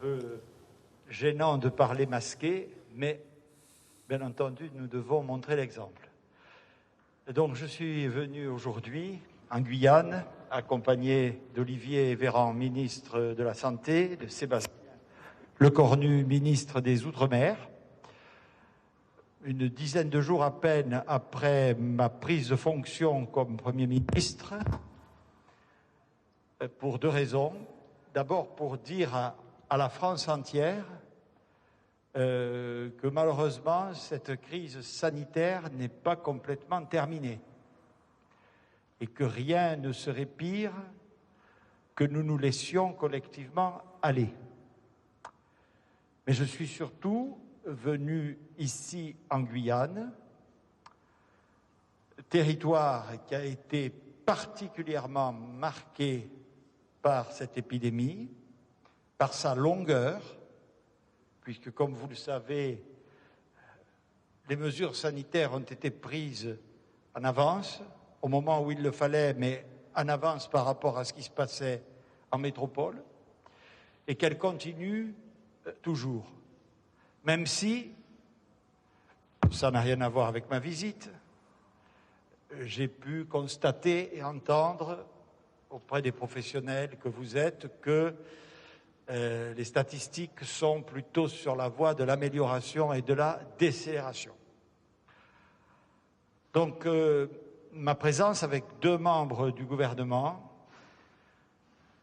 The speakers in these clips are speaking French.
peu gênant de parler masqué, mais bien entendu, nous devons montrer l'exemple. Donc, je suis venu aujourd'hui en Guyane, accompagné d'Olivier Véran, ministre de la Santé, de Sébastien Lecornu, ministre des Outre-mer. Une dizaine de jours à peine après ma prise de fonction comme Premier ministre, pour deux raisons. D'abord, pour dire à la France entière que malheureusement, cette crise sanitaire n'est pas complètement terminée et que rien ne serait pire que nous nous laissions collectivement aller. Mais je suis surtout venu ici en Guyane, territoire qui a été particulièrement marqué par cette épidémie, par sa longueur, puisque, comme vous le savez, les mesures sanitaires ont été prises en avance, au moment où il le fallait, mais en avance par rapport à ce qui se passait en métropole, et qu'elle continue toujours. Même si, ça n'a rien à voir avec ma visite, j'ai pu constater et entendre auprès des professionnels que vous êtes que les statistiques sont plutôt sur la voie de l'amélioration et de la décélération. Donc, ma présence avec deux membres du gouvernement,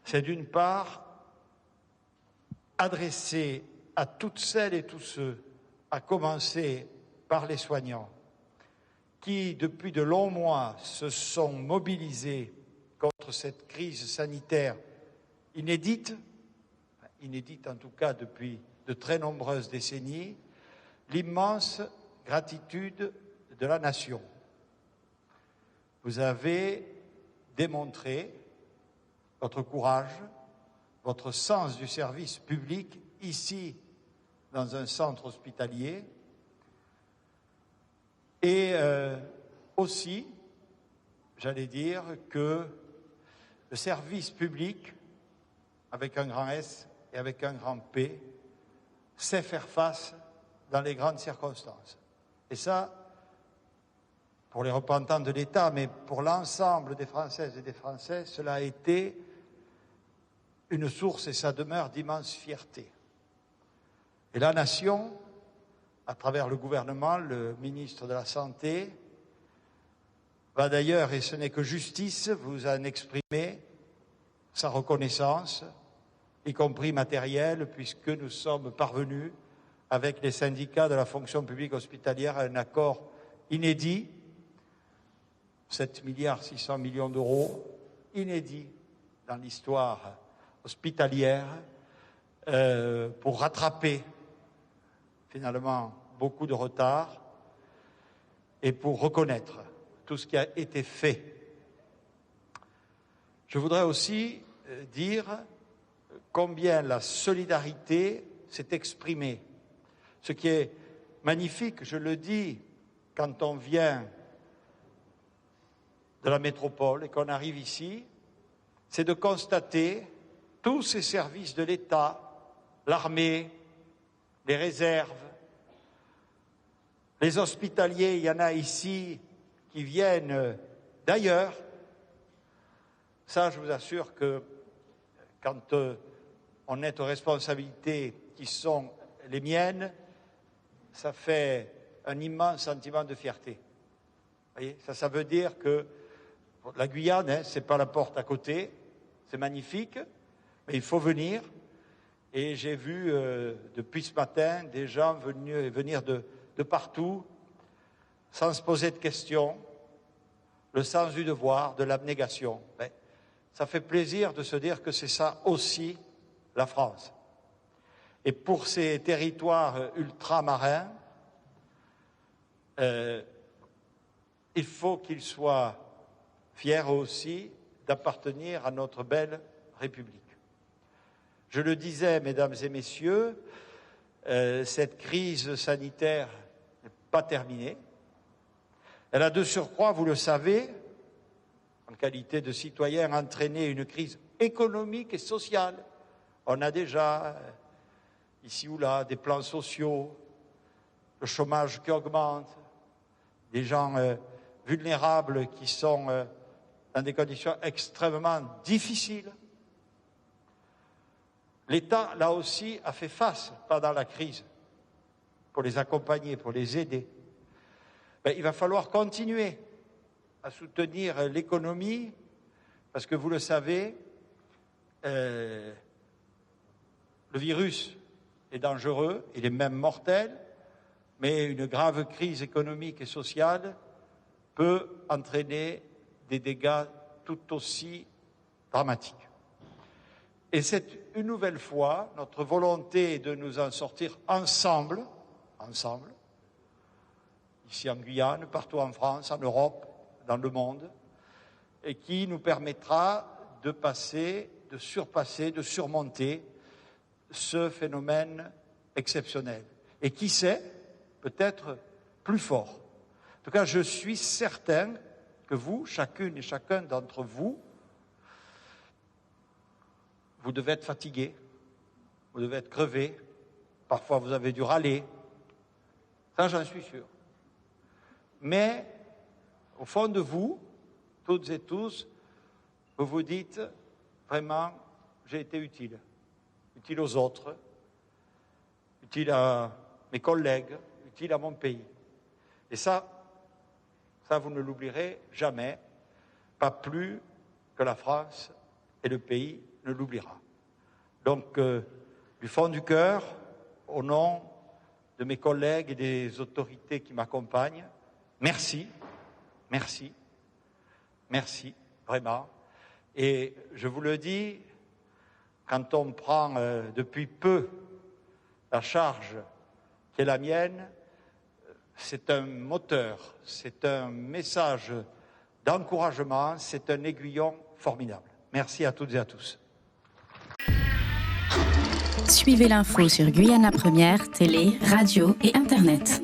c'est d'une part adresser à toutes celles et tous ceux, à commencer par les soignants, qui depuis de longs mois se sont mobilisés contre cette crise sanitaire inédite en tout cas depuis de très nombreuses décennies, l'immense gratitude de la nation. Vous avez démontré votre courage, votre sens du service public ici, dans un centre hospitalier, et aussi, j'allais dire, que le service public, avec un grand S et avec un grand P, sait faire face dans les grandes circonstances. Et ça, pour les représentants de l'État, mais pour l'ensemble des Françaises et des Français, cela a été une source et ça demeure d'immense fierté. Et la nation, à travers le gouvernement, le ministre de la Santé, va d'ailleurs, et ce n'est que justice, vous en exprimer sa reconnaissance, y compris matérielle, puisque nous sommes parvenus, avec les syndicats de la fonction publique hospitalière, à un accord inédit, 7,6 milliards d'euros, inédit dans l'histoire hospitalière, pour rattraper finalement beaucoup de retard et pour reconnaître tout ce qui a été fait. Je voudrais aussi dire combien la solidarité s'est exprimée. Ce qui est magnifique, je le dis, quand on vient de la métropole et qu'on arrive ici, c'est de constater tous ces services de l'État, l'armée, les réserves, les hospitaliers, il y en a ici qui viennent d'ailleurs. Ça, je vous assure que quand on est aux responsabilités qui sont les miennes, ça fait un immense sentiment de fierté. Vous voyez, ça veut dire que la Guyane, c'est pas la porte à côté, c'est magnifique, mais il faut venir. Et j'ai vu depuis ce matin des gens venir de partout, sans se poser de questions, le sens du devoir, de l'abnégation. Mais ça fait plaisir de se dire que c'est ça aussi la France. Et pour ces territoires ultramarins, il faut qu'ils soient fiers aussi d'appartenir à notre belle République. Je le disais, mesdames et messieurs, cette crise sanitaire n'est pas terminée. Elle a de surcroît, vous le savez, en qualité de citoyen, entraîné une crise économique et sociale. On a déjà ici ou là, des plans sociaux, le chômage qui augmente, des gens vulnérables qui sont dans des conditions extrêmement difficiles. L'État, là aussi, a fait face pendant la crise pour les accompagner, pour les aider. Il va falloir continuer à soutenir l'économie parce que vous le savez, le virus est dangereux, il est même mortel, mais une grave crise économique et sociale peut entraîner des dégâts tout aussi dramatiques. Et c'est une nouvelle fois notre volonté de nous en sortir ensemble, ici en Guyane, partout en France, en Europe, dans le monde, et qui nous permettra de passer, de surpasser, de surmonter ce phénomène exceptionnel. Et qui sait, peut-être plus fort. En tout cas, je suis certain que vous, chacune et chacun d'entre vous, vous devez être fatigué, vous devez être crevé, parfois vous avez dû râler, ça j'en suis sûr. Mais au fond de vous, toutes et tous, vous vous dites vraiment, j'ai été utile aux autres, utile à mes collègues, utile à mon pays. Et ça vous ne l'oublierez jamais, pas plus que la France et le pays ne l'oubliera. Donc, du fond du cœur, au nom de mes collègues et des autorités qui m'accompagnent, merci, vraiment. Et je vous le dis, quand on prend depuis peu la charge qui est la mienne, c'est un moteur, c'est un message d'encouragement, c'est un aiguillon formidable. Merci à toutes et à tous. Suivez l'info sur Guyana Première, télé, radio et Internet.